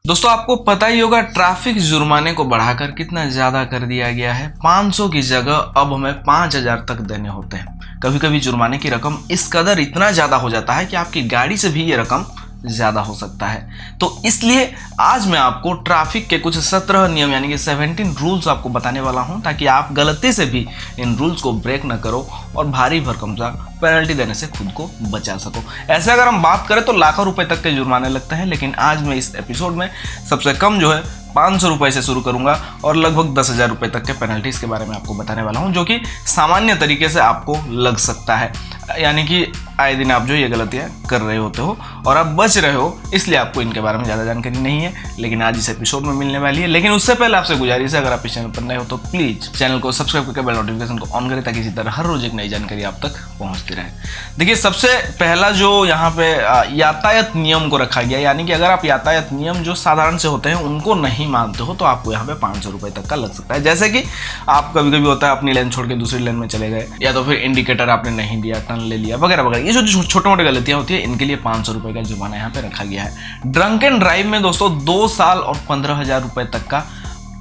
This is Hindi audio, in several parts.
दोस्तों आपको पता ही होगा ट्रैफिक जुर्माने को बढ़ाकर कितना ज्यादा कर दिया गया है। 500 की जगह अब हमें 5000 तक देने होते हैं। कभी कभी जुर्माने की रकम इस कदर इतना ज्यादा हो जाता है कि आपकी गाड़ी से भी ये रकम ज्यादा हो सकता है। तो इसलिए आज मैं आपको ट्रैफिक के कुछ 17 नियम यानी कि 17 रूल्स आपको बताने वाला हूं, ताकि आप गलती से भी इन रूल्स को ब्रेक ना करो और भारी भरकम सा पेनल्टी देने से खुद को बचा सको। ऐसे अगर हम बात करें तो लाखों रुपए तक के जुर्माने लगते हैं, लेकिन आज मैं इस एपिसोड में सबसे कम जो है 500 रुपये से शुरू करूंगा और लगभग 10,000 रुपये तक के पेनल्टीज के बारे में आपको बताने वाला हूं, जो कि सामान्य तरीके से आपको लग सकता है। यानी कि आए दिन आप जो ये गलतियां कर रहे होते हो और आप बच रहे हो, इसलिए आपको इनके बारे में ज़्यादा जानकारी नहीं है, लेकिन आज इस एपिसोड में मिलने वाली है। लेकिन उससे पहले आपसे गुजारिश है, अगर आप इस चैनल पर नए हो तो प्लीज़ चैनल को सब्सक्राइब करके बेल नोटिफिकेशन को ऑन करें, ताकि इसी तरह हर रोज एक नई जानकारी आप तक पहुंचती रहे। देखिए, सबसे पहला जो यहाँ पे यातायात नियम को रखा गया, यानी कि अगर आप यातायात नियम जो साधारण से होते हैं उनको नहीं मानते हो तो आपको यहाँ पे 500 रुपये तक का लग सकता है। जैसे कि आप कभी कभी होता है अपनी लाइन छोड़ के दूसरी लाइन में चले गए, या तो फिर इंडिकेटर आपने नहीं दिया, टर्न ले लिया, वगैरह वगैरह। ये जो छोटे मोटे गलतियां होती है, इनके लिए 500 रुपये का जुर्माना यहाँ पे रखा गया है। ड्रंक एंड ड्राइव में दोस्तों 2 साल और 15,000 रुपये तक का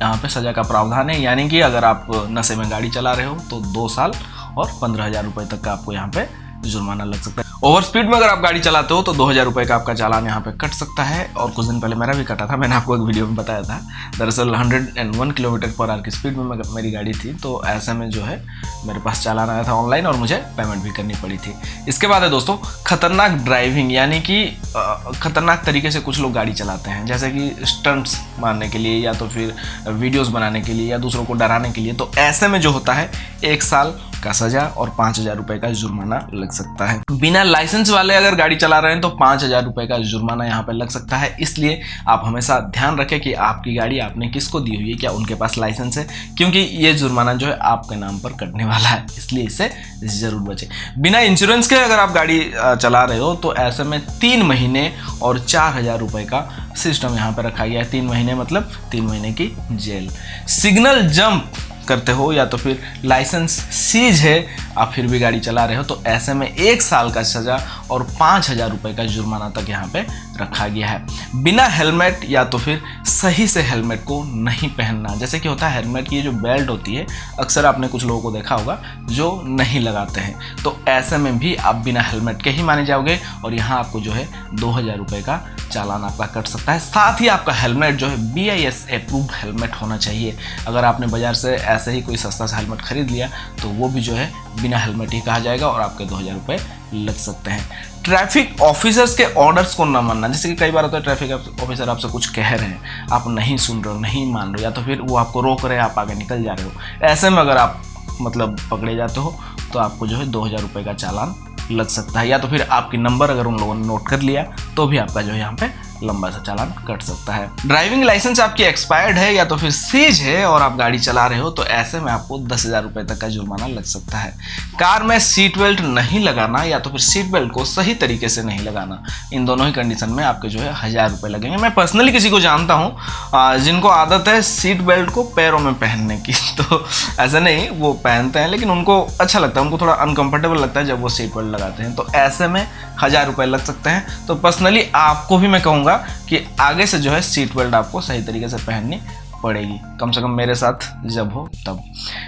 यहाँ पे सजा का प्रावधान है। यानी कि अगर आप नशे में गाड़ी चला रहे हो तो 2 साल और 15,000 रुपये तक का आपको यहाँ पे जुर्माना लग सकता है। ओवर स्पीड में अगर आप गाड़ी चलाते हो तो 2,000 रुपये का आपका चालान यहाँ पे कट सकता है। और कुछ दिन पहले मेरा भी कटा था, मैंने आपको एक वीडियो में बताया था। दरअसल 101 किलोमीटर पर आवर की स्पीड में मेरी गाड़ी थी, तो ऐसे में जो है मेरे पास चालान आया था ऑनलाइन और मुझे पेमेंट भी करनी पड़ी थी। इसके बाद है दोस्तों खतरनाक ड्राइविंग, यानी कि खतरनाक तरीके से कुछ लोग गाड़ी चलाते हैं, जैसे कि स्टंट्स मारने के लिए या तो फिर वीडियोस बनाने के लिए या दूसरों को डराने के लिए। तो ऐसे में जो होता है 1 साल का सजा और 5,000 रुपये का जुर्माना लग सकता है। बिना लाइसेंस वाले अगर गाड़ी चला रहे हैं तो 5,000 रुपये का जुर्माना यहाँ पे लग सकता है। इसलिए आप हमेशा ध्यान रखें कि आपकी गाड़ी आपने किसको दी हुई है, क्या उनके पास लाइसेंस है, क्योंकि ये जुर्माना जो है आपके नाम पर कटने वाला है, इसलिए इससे जरूर बचें। बिना इंश्योरेंस के अगर आप गाड़ी चला रहे हो तो ऐसे में 3 महीने और 4,000 रुपये का सिस्टम यहाँ पे रखा गया है। 3 महीने मतलब 3 महीने की जेल। सिग्नल जंप करते हो या तो फिर लाइसेंस सीज है, आप फिर भी गाड़ी चला रहे हो, तो ऐसे में 1 साल का सजा और 5,000 रुपये का जुर्माना तक यहाँ पे रखा गया है। बिना हेलमेट या तो फिर सही से हेलमेट को नहीं पहनना, जैसे कि होता है हेलमेट की जो बेल्ट होती है, अक्सर आपने कुछ लोगों को देखा होगा जो नहीं लगाते हैं, तो ऐसे में भी आप बिना हेलमेट के ही माने जाओगे और यहाँ आपको जो है 2,000 रुपये का चालान आपका कट सकता है। साथ ही आपका हेलमेट जो है BIS अप्रूव्ड हेलमेट होना चाहिए। अगर आपने बाजार से ऐसे ही कोई सस्ता सा हेलमेट खरीद लिया तो वो भी जो है बिना हेलमेट ही कहा जाएगा और आपके 2,000 रुपये लग सकते हैं। ट्रैफिक ऑफिसर्स के ऑर्डर्स को न मानना, जैसे कि कई बार होता है ट्रैफिक ऑफिसर आपसे कुछ कह रहे हैं, आप नहीं सुन रहे हो, नहीं मान रहे हो, या तो फिर वो आपको रोक रहे हैं, आप आगे निकल जा रहे हो। ऐसे में अगर आप मतलब पकड़े जाते हो तो आपको जो है 2,000 रुपये का चालान लग सकता है, या तो फिर आपकी नंबर अगर उन लोगों ने नोट कर लिया तो भी आपका जो है यहाँ पे लंबा सा चालान कट सकता है। ड्राइविंग लाइसेंस आपकी एक्सपायर्ड है या तो फिर सीज है और आप गाड़ी चला रहे हो तो ऐसे में आपको 10,000 रुपये तक का जुर्माना लग सकता है। कार में सीट बेल्ट नहीं लगाना या तो फिर सीट बेल्ट को सही तरीके से नहीं लगाना, इन दोनों ही कंडीशन में आपके जो है 1,000 रुपये लगेंगे। मैं पर्सनली किसी को जानता हूँ जिनको आदत है सीट बेल्ट को पैरों में पहनने की, तो ऐसा नहीं, वो पहनते हैं लेकिन उनको अच्छा लगता है, उनको थोड़ा अनकंफर्टेबल लगता है जब वो सीट बेल्ट लगाते हैं, तो ऐसे में 1,000 रुपये लग सकते हैं। तो पर्सनली आपको भी मैं कहूँगा कि आगे से जो है सीट बेल्ट आपको सही तरीके से पहननी पड़ेगी, कम से कम मेरे साथ जब हो तब।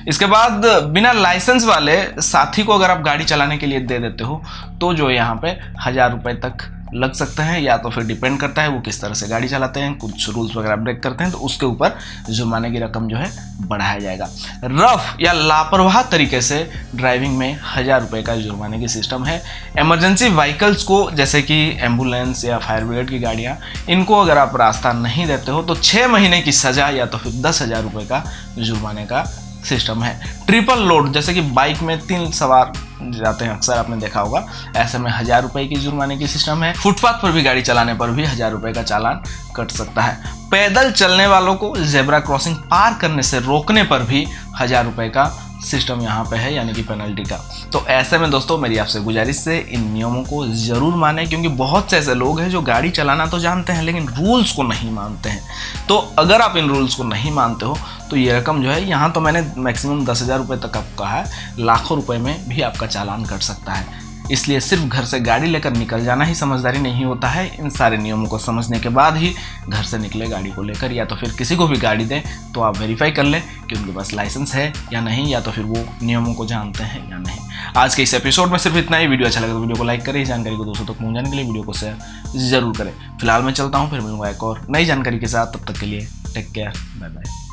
इसके बाद बिना लाइसेंस वाले साथी को अगर आप गाड़ी चलाने के लिए दे देते हो तो जो यहाँ पे 1,000 रुपये तक लग सकते हैं, या तो फिर डिपेंड करता है वो किस तरह से गाड़ी चलाते हैं, कुछ रूल्स वगैरह ब्रेक करते हैं तो उसके ऊपर जुर्माने की रकम जो है बढ़ाया जाएगा। रफ या लापरवाह तरीके से ड्राइविंग में 1,000 रुपये का जुर्माने की सिस्टम है। इमरजेंसी व्हीकल्स को, जैसे कि एम्बुलेंस या फायर ब्रिगेड की गाड़ियाँ, इनको अगर आप रास्ता नहीं देते हो तो 6 महीने की सजा या तो फिर 10,000 रुपये का जुर्माने का सिस्टम है। ट्रिपल लोड, जैसे कि बाइक में 3 सवार जाते हैं, अक्सर आपने देखा होगा, ऐसे में 1,000 रुपये की जुर्माने की सिस्टम है। फुटपाथ पर भी गाड़ी चलाने पर भी 1,000 रुपये का चालान कट सकता है। पैदल चलने वालों को जेब्रा क्रॉसिंग पार करने से रोकने पर भी 1,000 रुपये का सिस्टम यहाँ पे है, यानी कि पेनल्टी का। तो ऐसे में दोस्तों मेरी आपसे गुजारिश है इन नियमों को ज़रूर माने, क्योंकि बहुत से ऐसे लोग हैं जो गाड़ी चलाना तो जानते हैं लेकिन रूल्स को नहीं मानते हैं। तो अगर आप इन रूल्स को नहीं मानते हो तो ये रकम जो है, यहाँ तो मैंने मैक्सिमम 10,000 रुपये तक आपको कहा है, लाखों रुपए में भी आपका चालान कट सकता है। इसलिए सिर्फ घर से गाड़ी लेकर निकल जाना ही समझदारी नहीं होता है। इन सारे नियमों को समझने के बाद ही घर से निकले गाड़ी को लेकर, या तो फिर किसी को भी गाड़ी दें तो आप वेरीफाई कर लें कि उनके पास लाइसेंस है या नहीं, या तो फिर वो नियमों को जानते हैं या नहीं। आज के इस एपिसोड में सिर्फ इतना ही। वीडियो अच्छा लगा तो वीडियो को लाइक करें, इस जानकारी को दोस्तों तक पहुंचाने के लिए वीडियो को शेयर जरूर करें। फिलहाल मैं चलता हूँ, फिर मिलूंगा एक और नई जानकारी के साथ। तब तक के लिए टेक केयर, बाय बाय।